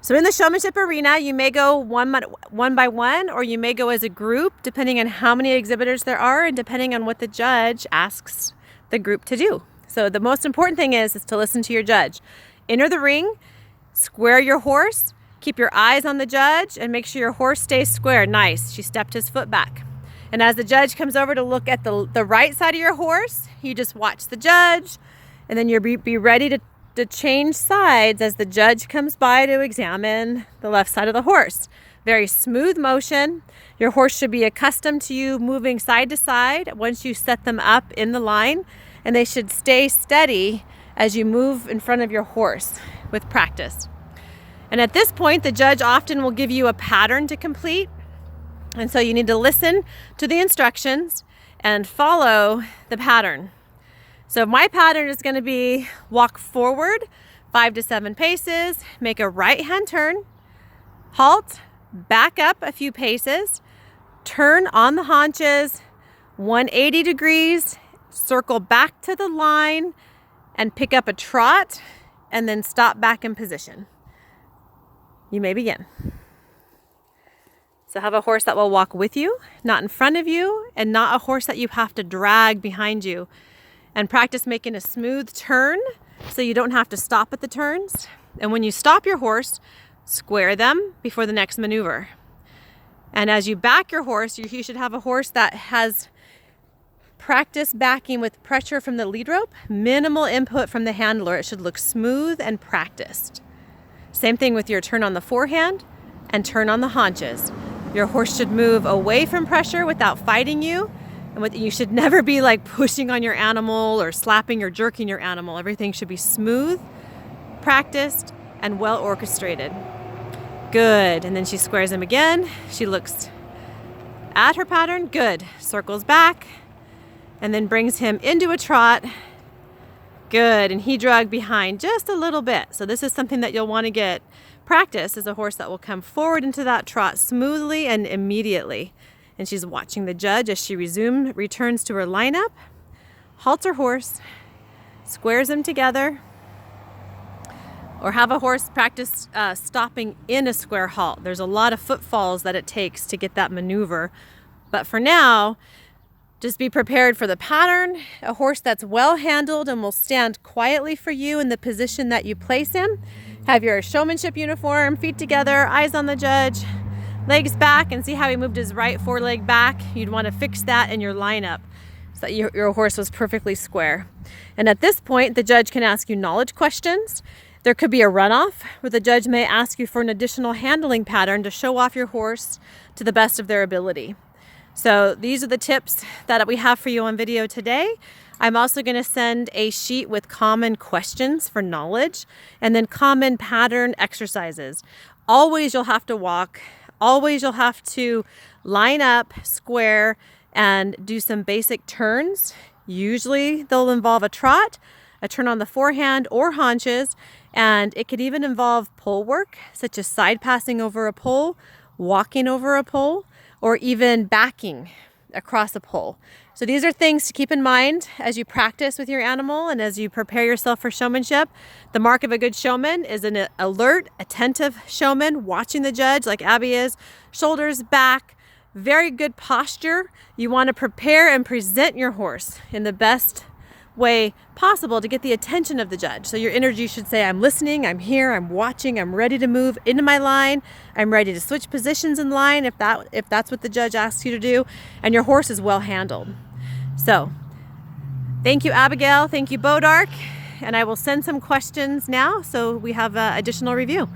So in the showmanship arena, you may go one by one, or you may go as a group, depending on how many exhibitors there are and depending on what the judge asks the group to do. So the most important thing is to listen to your judge. Enter the ring, square your horse, keep your eyes on the judge, and make sure your horse stays square. Nice, she stepped his foot back. And as the judge comes over to look at the right side of your horse, you just watch the judge, and then you'll be ready to change sides as the judge comes by to examine the left side of the horse. Very smooth motion. Your horse should be accustomed to you moving side to side once you set them up in the line, and they should stay steady as you move in front of your horse with practice. And at this point, the judge often will give you a pattern to complete, and so you need to listen to the instructions and follow the pattern. So my pattern is going to be walk forward 5 to 7 paces, make a right hand turn, halt, back up a few paces, turn on the haunches, 180 degrees, circle back to the line, and pick up a trot, and then stop back in position. You may begin. So have a horse that will walk with you, not in front of you, and not a horse that you have to drag behind you. And practice making a smooth turn so you don't have to stop at the turns. And when you stop your horse, square them before the next maneuver. And as you back your horse, you should have a horse that has practice backing with pressure from the lead rope, minimal input from the handler. It should look smooth and practiced. Same thing with your turn on the forehand and turn on the haunches. Your horse should move away from pressure without fighting you. And you should never be like pushing on your animal or slapping or jerking your animal. Everything should be smooth, practiced, and well orchestrated. Good. And then she squares him again. She looks at her pattern. Good. Circles back and then brings him into a trot. Good. And he drug behind just a little bit. So this is something that you'll want to get practice, is a horse that will come forward into that trot smoothly and immediately. And she's watching the judge as she returns to her lineup, halts her horse, squares them together, or have a horse practice stopping in a square halt. There's a lot of footfalls that it takes to get that maneuver. But for now, just be prepared for the pattern, a horse that's well handled and will stand quietly for you in the position that you place him. Have your showmanship uniform, feet together, eyes on the judge, legs back, and see how he moved his right foreleg back. You'd want to fix that in your lineup so that your horse was perfectly square. And at this point, the judge can ask you knowledge questions. There could be a runoff where the judge may ask you for an additional handling pattern to show off your horse to the best of their ability. So these are the tips that we have for you on video today. I'm also going to send a sheet with common questions for knowledge and then common pattern exercises. Always you'll have to walk. Always you'll have to line up, square, and do some basic turns. Usually they'll involve a trot, a turn on the forehand or haunches, and it could even involve pole work, such as side passing over a pole, walking over a pole, or even backing across a pole. So these are things to keep in mind as you practice with your animal and as you prepare yourself for showmanship. The mark of a good showman is an alert, attentive showman watching the judge like Abby is, shoulders back, very good posture. You want to prepare and present your horse in the best way possible to get the attention of the judge. So your energy should say, I'm listening, I'm here, I'm watching, I'm ready to move into my line, I'm ready to switch positions in line if that's what the judge asks you to do, and your horse is well handled. So thank you, Abigail, thank you, Bodark, and I will send some questions now so we have additional review.